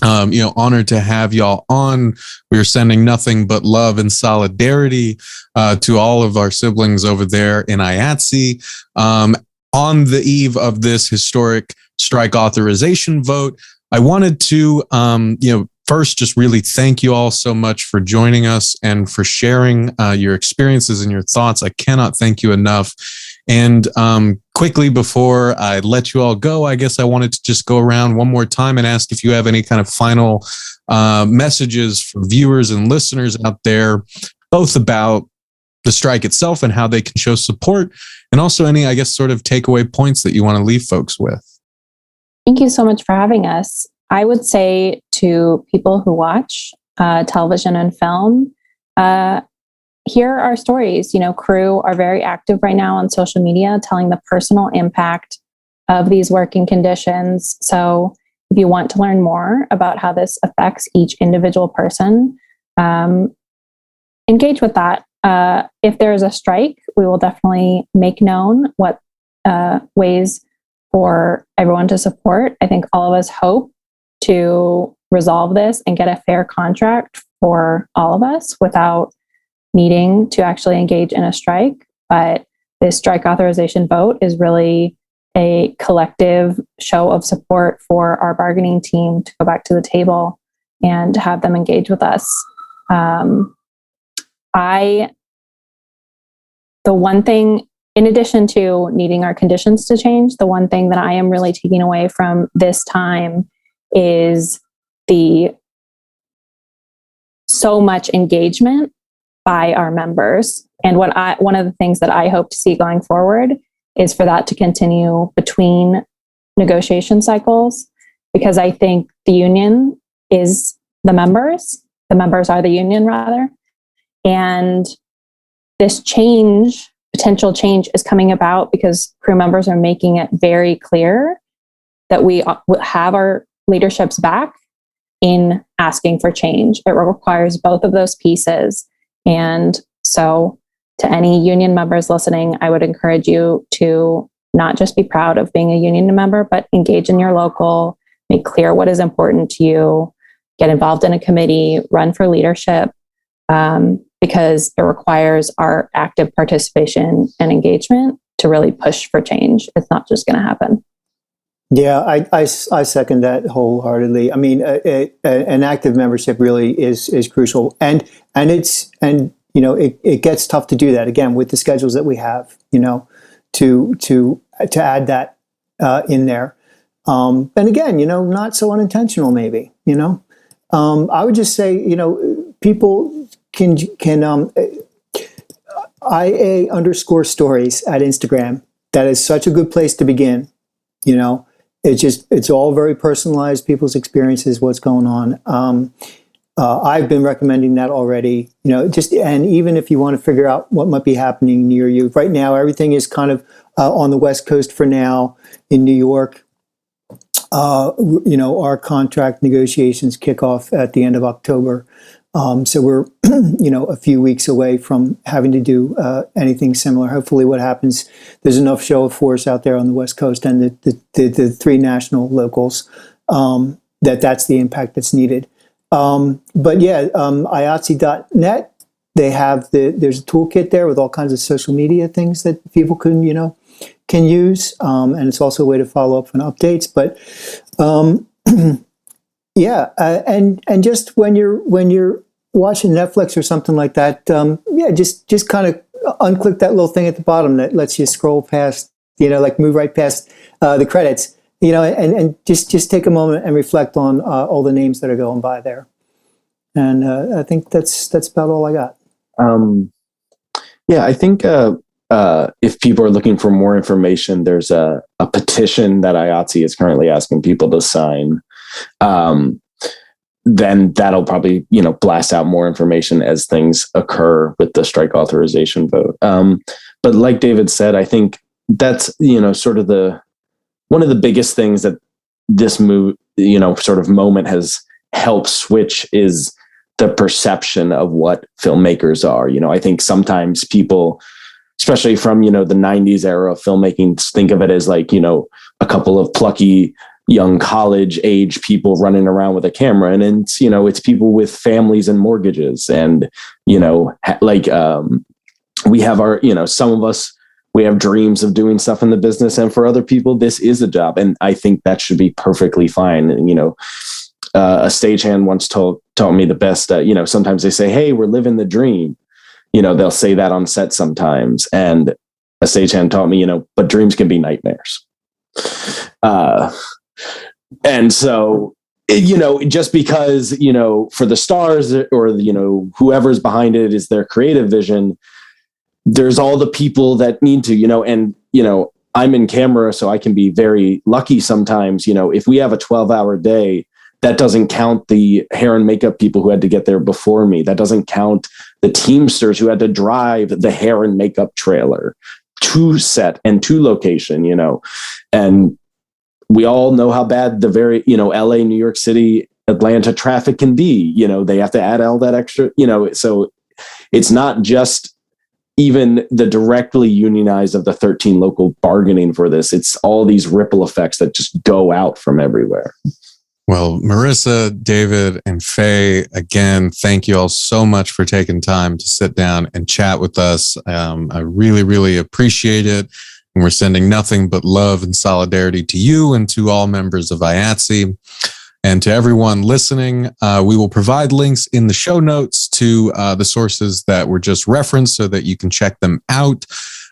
honored to have y'all on. We are sending nothing but love and solidarity to all of our siblings over there in IATSE on the eve of this historic strike authorization vote. I wanted to, first just really thank you all so much for joining us and for sharing your experiences and your thoughts. I cannot thank you enough. And quickly before I let you all go, I guess I wanted to just go around one more time and ask if you have any kind of final messages for viewers and listeners out there, both about the strike itself and how they can show support, and also any, I guess, sort of takeaway points that you want to leave folks with. Thank you so much for having us. I would say to people who watch television and film, here are our stories. Crew are very active right now on social media, telling the personal impact of these working conditions. So if you want to learn more about how this affects each individual person, engage with that. If there is a strike, we will definitely make known what ways for everyone to support. I think all of us hope to resolve this and get a fair contract for all of us without needing to actually engage in a strike. But this strike authorization vote is really a collective show of support for our bargaining team to go back to the table and to have them engage with us. The one thing, in addition to needing our conditions to change, the one thing that I am really taking away from this time is the so much engagement by our members. And one of the things that I hope to see going forward is for that to continue between negotiation cycles, because I think the union is the members are the union rather. And this potential change is coming about because crew members are making it very clear that we have our leadership's back in asking for change. It requires both of those pieces. And so to any union members listening, I would encourage you to not just be proud of being a union member, but engage in your local, make clear what is important to you, get involved in a committee, run for leadership, because it requires our active participation and engagement to really push for change. It's not just going to happen. Yeah, I second that wholeheartedly. I mean, an active membership really is crucial, and it gets tough to do that again with the schedules that we have. To add that in there, and again, not so unintentional maybe. I would just say, people can IA_stories at Instagram. That is such a good place to begin. It's all very personalized, people's experiences, what's going on. I've been recommending that already, and even if you want to figure out what might be happening near you right now, everything is kind of on the West Coast for now. In New York, our contract negotiations kick off at the end of October. So we're, a few weeks away from having to do anything similar. Hopefully what happens, there's enough show of force out there on the West Coast and the three national locals that's the impact that's needed. But yeah, IATSE.net, they have there's a toolkit there with all kinds of social media things that people can use, and it's also a way to follow up on updates. But yeah, and just when you're watching Netflix or something like that, just kind of unclick that little thing at the bottom that lets you scroll past, like move right past the credits, and just take a moment and reflect on all the names that are going by there. And I think that's about all I got. Yeah, I think if people are looking for more information, there's a petition that IATSE is currently asking people to sign. Then that'll probably, blast out more information as things occur with the strike authorization vote. But like David said, I think that's, sort of one of the biggest things that this sort of moment has helped switch is the perception of what filmmakers are. I think sometimes people, especially from, the 90s era of filmmaking, think of it as like, a couple of plucky young college age people running around with a camera. And it's, it's people with families and mortgages. And, we have our, some of us, we have dreams of doing stuff in the business. And for other people, this is a job. And I think that should be perfectly fine. And, a stagehand once taught me the best, sometimes they say, hey, we're living the dream. They'll say that on set sometimes. And a stagehand taught me, but dreams can be nightmares. And so, just because, for the stars or, whoever's behind it is their creative vision, there's all the people that need to, and, I'm in camera, so I can be very lucky sometimes, if we have a 12-hour day, that doesn't count the hair and makeup people who had to get there before me. That doesn't count the Teamsters who had to drive the hair and makeup trailer to set and to location, and we all know how bad the very, LA, New York City, Atlanta traffic can be. They have to add all that extra, so it's not just even the directly unionized of the 13 local bargaining for this. It's all these ripple effects that just go out from everywhere. Well, Marisa, David, and Faye, again, thank you all so much for taking time to sit down and chat with us. I really, really appreciate it. And we're sending nothing but love and solidarity to you and to all members of IATSE. And to everyone listening, we will provide links in the show notes to the sources that were just referenced so that you can check them out.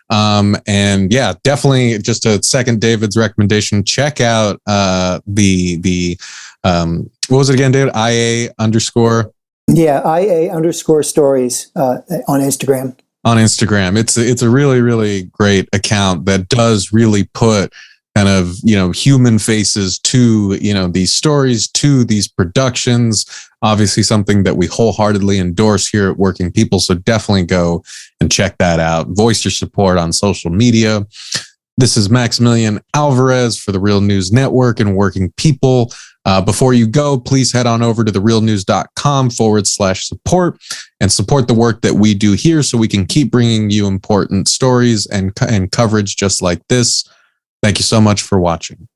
And yeah, definitely just to second David's recommendation, check out the what was it again, David? IA underscore? Yeah, IA underscore stories on Instagram. On Instagram. It's a really, really great account that does really put kind of, human faces to, these stories, to these productions. Obviously something that we wholeheartedly endorse here at Working People. So definitely go and check that out. Voice your support on social media. This is Maximilian Alvarez for the Real News Network and Working People. Before you go, please head on over to therealnews.com/support and support the work that we do here so we can keep bringing you important stories and coverage just like this. Thank you so much for watching.